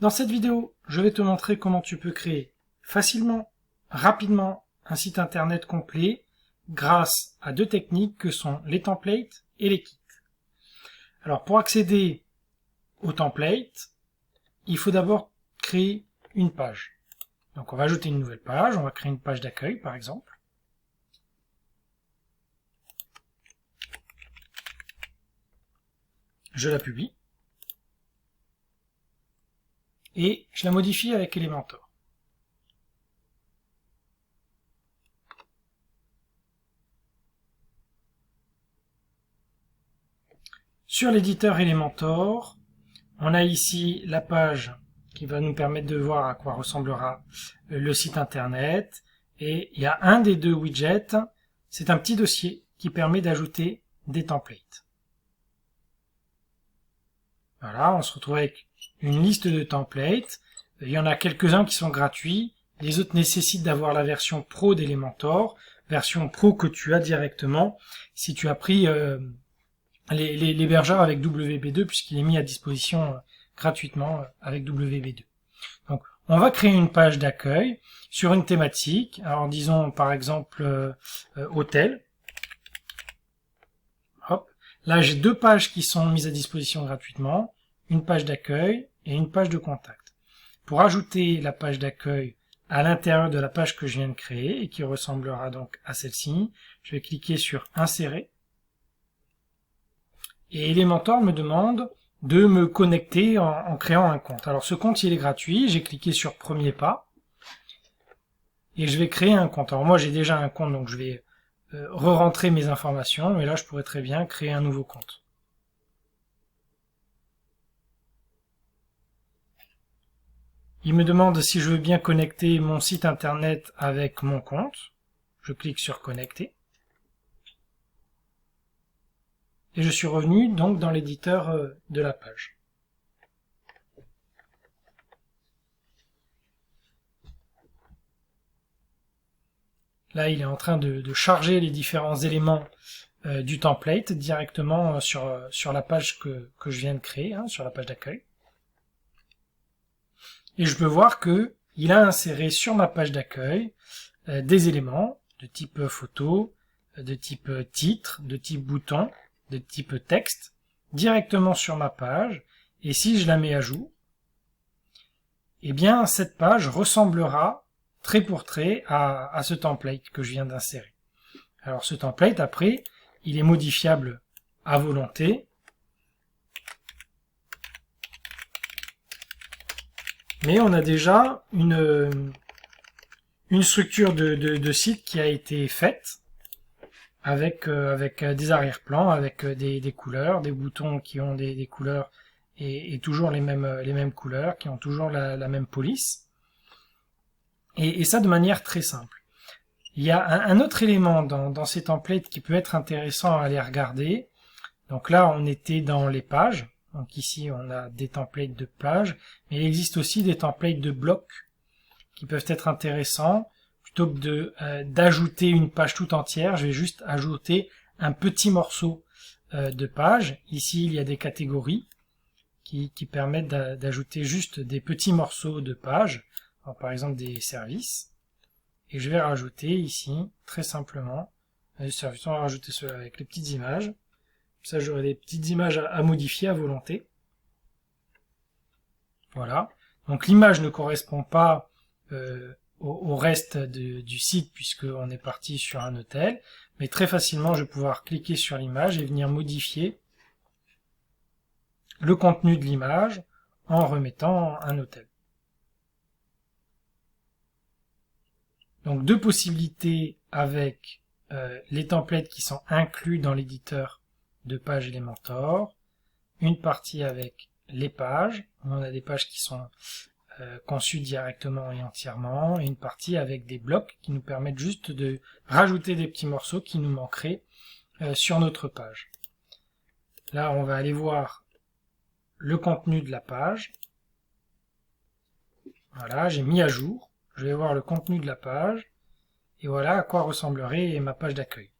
Dans cette vidéo, je vais te montrer comment tu peux créer facilement, rapidement un site internet complet grâce à deux techniques que sont les templates et les kits. Alors pour accéder aux templates, il faut d'abord créer une page. Donc on va ajouter une nouvelle page, on va créer une page d'accueil par exemple. Je la publie. Et je la modifie avec Elementor. Sur l'éditeur Elementor, on a ici la page qui va nous permettre de voir à quoi ressemblera le site internet. Et il y a un des deux widgets, c'est un petit dossier qui permet d'ajouter des templates. Voilà, on se retrouve avec une liste de templates. Il y en a quelques-uns qui sont gratuits. Les autres nécessitent d'avoir la version pro d'Elementor, version pro que tu as directement si tu as pris l'hébergeur avec WB2 puisqu'il est mis à disposition gratuitement avec WB2. Donc, on va créer une page d'accueil sur une thématique. Alors, disons par exemple hôtel. Hop. Là, j'ai deux pages qui sont mises à disposition gratuitement, une page d'accueil et une page de contact. Pour ajouter la page d'accueil à l'intérieur de la page que je viens de créer et qui ressemblera donc à celle-ci, je vais cliquer sur Insérer. Et Elementor me demande de me connecter en créant un compte. Alors ce compte, il est gratuit, j'ai cliqué sur Premier pas et je vais créer un compte. Alors moi, j'ai déjà un compte, donc je vais re-rentrer mes informations, mais là, je pourrais très bien créer un nouveau compte. Il me demande si je veux bien connecter mon site internet avec mon compte. Je clique sur Connecter. Et je suis revenu donc dans l'éditeur de la page. Là, il est en train de charger les différents éléments du template directement sur la page que je viens de créer, sur la page d'accueil. Et je peux voir que il a inséré sur ma page d'accueil des éléments de type photo, de type titre, de type bouton, de type texte, directement sur ma page. Et si je la mets à jour, eh bien cette page ressemblera trait pour trait à ce template que je viens d'insérer. Alors ce template, après, il est modifiable à volonté. Mais on a déjà une structure de site qui a été faite avec des arrière-plans, avec des couleurs, des boutons qui ont des couleurs et toujours les mêmes couleurs, qui ont toujours la même police. Et ça de manière très simple. Il y a un autre élément dans ces templates qui peut être intéressant à aller regarder. Donc là, on était dans les pages. Donc ici, on a des templates de pages, mais il existe aussi des templates de blocs qui peuvent être intéressants. Plutôt que d'ajouter une page tout entière, je vais juste ajouter un petit morceau de page. Ici, il y a des catégories qui permettent d'ajouter juste des petits morceaux de page. Alors, par exemple, des services. Et je vais rajouter ici, très simplement, des services. On va rajouter cela avec les petites images. Ça, j'aurai des petites images à modifier à volonté. Voilà. Donc l'image ne correspond pas au reste du site puisqu'on est parti sur un hôtel. Mais très facilement, je vais pouvoir cliquer sur l'image et venir modifier le contenu de l'image en remettant un hôtel. Donc deux possibilités avec les templates qui sont inclus dans l'éditeur de pages Elementor, une partie avec les pages, on a des pages qui sont conçues directement et entièrement, et une partie avec des blocs qui nous permettent juste de rajouter des petits morceaux qui nous manqueraient sur notre page. Là, on va aller voir le contenu de la page. Voilà, j'ai mis à jour, je vais voir le contenu de la page, et voilà à quoi ressemblerait ma page d'accueil.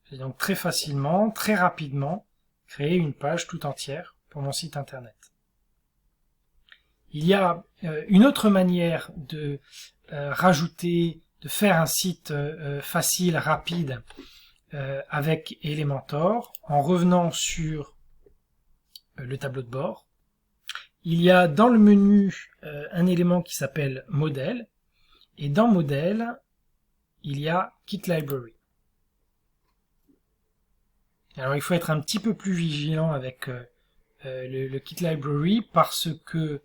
J'ai donc très facilement, très rapidement créé une page tout entière pour mon site internet. Il y a une autre manière de rajouter, de faire un site facile, rapide avec Elementor en revenant sur le tableau de bord. Il y a dans le menu un élément qui s'appelle Modèle, et dans Modèle, il y a Kit Library. Alors il faut être un petit peu plus vigilant avec le Kit Library parce que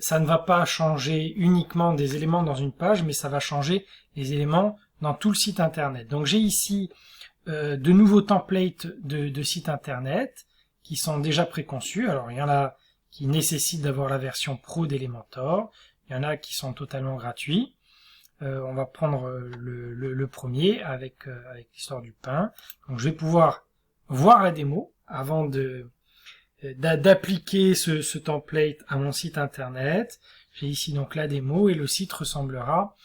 ça ne va pas changer uniquement des éléments dans une page, mais ça va changer les éléments dans tout le site internet. Donc j'ai ici de nouveaux templates de sites internet qui sont déjà préconçus. Alors il y en a qui nécessitent d'avoir la version pro d'Elementor, il y en a qui sont totalement gratuits. On va prendre le premier avec l'histoire du pain. Donc je vais pouvoir voir la démo avant d'appliquer ce template à mon site internet. J'ai ici donc la démo et le site ressemblera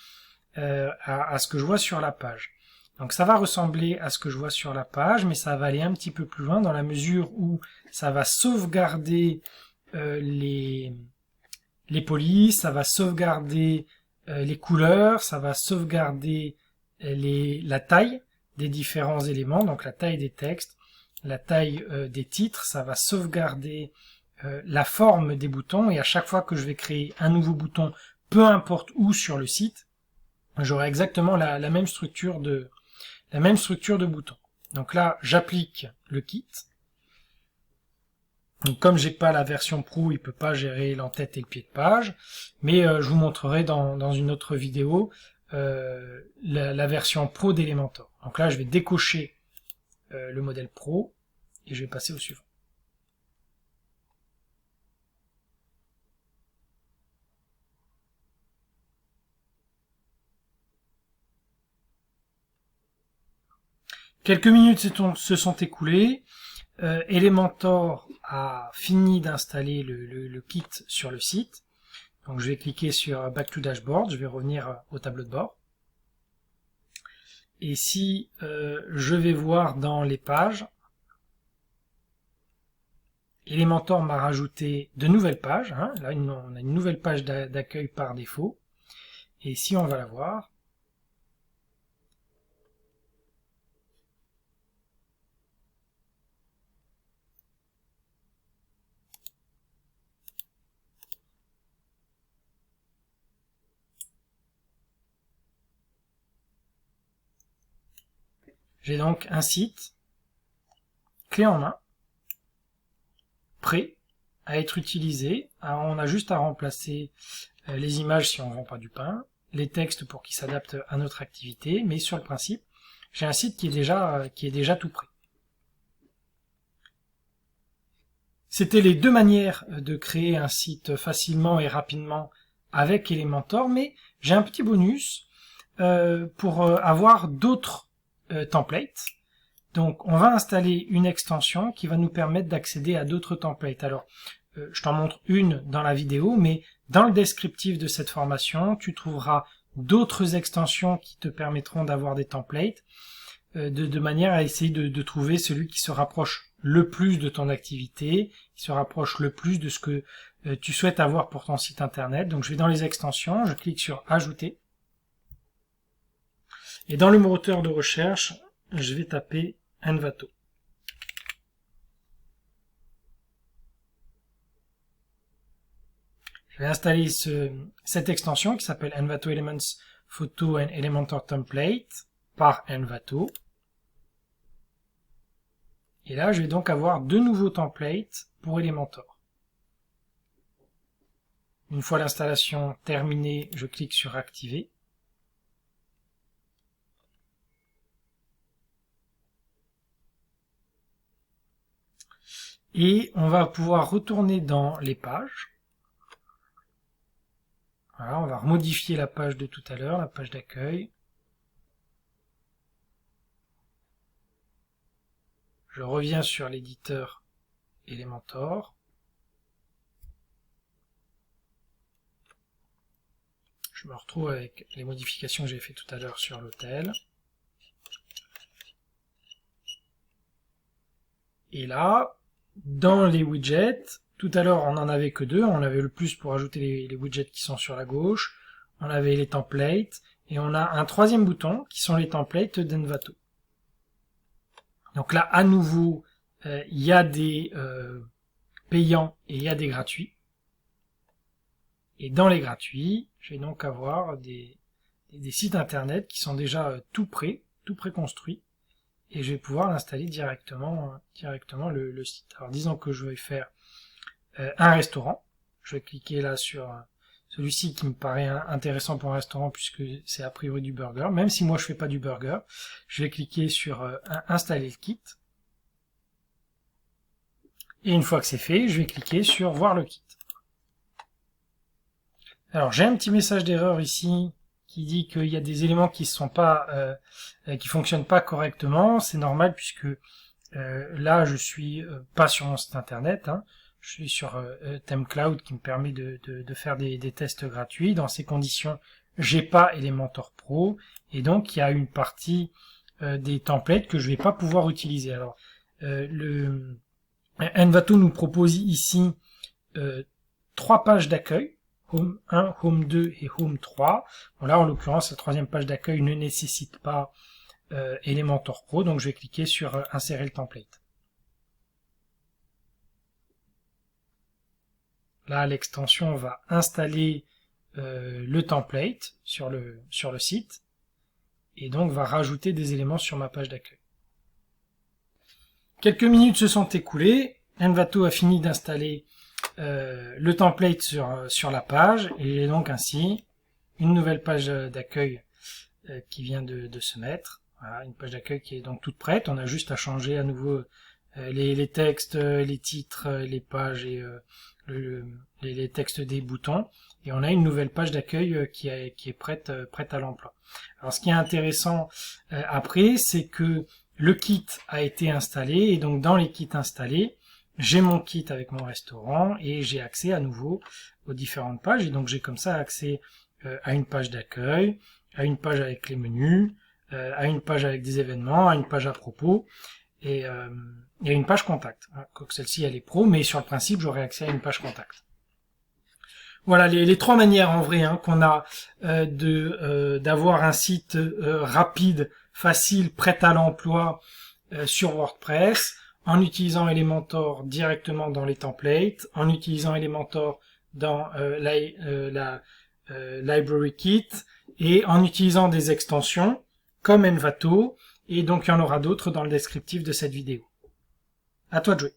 à ce que je vois sur la page. Donc ça va ressembler à ce que je vois sur la page, mais ça va aller un petit peu plus loin dans la mesure où ça va sauvegarder les polices, ça va sauvegarder les couleurs, ça va sauvegarder la taille des différents éléments, donc la taille des textes, la taille des titres, ça va sauvegarder la forme des boutons, et à chaque fois que je vais créer un nouveau bouton, peu importe où sur le site, j'aurai exactement la même structure de bouton. Donc là, j'applique le kit. Donc comme j'ai pas la version pro, il peut pas gérer l'entête et le pied de page, mais je vous montrerai dans une autre vidéo la version pro d'Elementor. Donc là, je vais décocher le modèle pro et je vais passer au suivant. Quelques minutes se sont écoulées. Elementor a fini d'installer le kit sur le site. Donc je vais cliquer sur Back to Dashboard, je vais revenir au tableau de bord. Et si je vais voir dans les pages, Elementor m'a rajouté de nouvelles pages. Hein. Là, on a une nouvelle page d'accueil par défaut. Et si on va la voir, j'ai donc un site clé en main, prêt à être utilisé. Alors, on a juste à remplacer les images si on ne vend pas du pain, les textes pour qu'ils s'adaptent à notre activité, mais sur le principe, j'ai un site qui est déjà tout prêt. C'était les deux manières de créer un site facilement et rapidement avec Elementor, mais j'ai un petit bonus pour avoir d'autres templates. Donc on va installer une extension qui va nous permettre d'accéder à d'autres templates. Alors je t'en montre une dans la vidéo, mais dans le descriptif de cette formation, tu trouveras d'autres extensions qui te permettront d'avoir des templates de manière à essayer de trouver celui qui se rapproche le plus de ton activité, qui se rapproche le plus de ce que tu souhaites avoir pour ton site internet. Donc je vais dans les extensions, je clique sur Ajouter. Et dans le moteur de recherche, je vais taper Envato. Je vais installer cette extension qui s'appelle Envato Elements Photo and Elementor Template par Envato. Et là, je vais donc avoir deux nouveaux templates pour Elementor. Une fois l'installation terminée, je clique sur Activer. Et on va pouvoir retourner dans les pages. Voilà, on va remodifier la page de tout à l'heure, la page d'accueil. Je reviens sur l'éditeur Elementor. Je me retrouve avec les modifications que j'ai fait tout à l'heure sur l'hôtel. Et là, dans les widgets, tout à l'heure on n'en avait que deux, on avait le plus pour ajouter les widgets qui sont sur la gauche, on avait les templates, et on a un troisième bouton qui sont les templates d'Envato. Donc là, à nouveau, il y a des payants et il y a des gratuits. Et dans les gratuits, je vais donc avoir des sites internet qui sont déjà tout préconstruits, et je vais pouvoir installer directement le site. Alors disons que je vais faire un restaurant. Je vais cliquer là sur celui-ci qui me paraît intéressant pour un restaurant puisque c'est a priori du burger. Même si moi je fais pas du burger, je vais cliquer sur installer le kit. Et une fois que c'est fait, je vais cliquer sur voir le kit. Alors j'ai un petit message d'erreur ici qui dit qu'il y a des éléments qui sont pas qui fonctionnent pas correctement. C'est normal puisque là je suis pas sur mon site internet, hein. Je suis sur ThemeCloud qui me permet de faire des tests gratuits. Dans ces conditions, j'ai pas Elementor Pro et donc il y a une partie des templates que je vais pas pouvoir utiliser. Alors Envato nous propose ici 3 pages d'accueil. Home 1, Home 2 et Home 3. Bon, là, en l'occurrence, la troisième page d'accueil ne nécessite pas Elementor Pro, donc je vais cliquer sur insérer le template. Là, l'extension va installer le template sur le site et donc va rajouter des éléments sur ma page d'accueil. Quelques minutes se sont écoulées. Envato a fini d'installer le template sur la page et donc ainsi une nouvelle page d'accueil qui vient de se mettre. Voilà, une page d'accueil qui est donc toute prête. On a juste à changer à nouveau les textes, les titres, les pages et les textes des boutons. Et on a une nouvelle page d'accueil qui est prête à l'emploi. Alors ce qui est intéressant après, c'est que le kit a été installé et donc dans les kits installés, j'ai mon kit avec mon restaurant et j'ai accès à nouveau aux différentes pages. Et donc j'ai comme ça accès à une page d'accueil, à une page avec les menus, à une page avec des événements, à une page à propos et à une page contact. Quoique celle-ci elle est pro, mais sur le principe j'aurai accès à une page contact. Voilà les trois manières en vrai qu'on a d'avoir un site rapide, facile, prêt à l'emploi sur WordPress, en utilisant Elementor directement dans les templates, en utilisant Elementor dans la Library Kit, et en utilisant des extensions comme Envato, et donc il y en aura d'autres dans le descriptif de cette vidéo. À toi de jouer.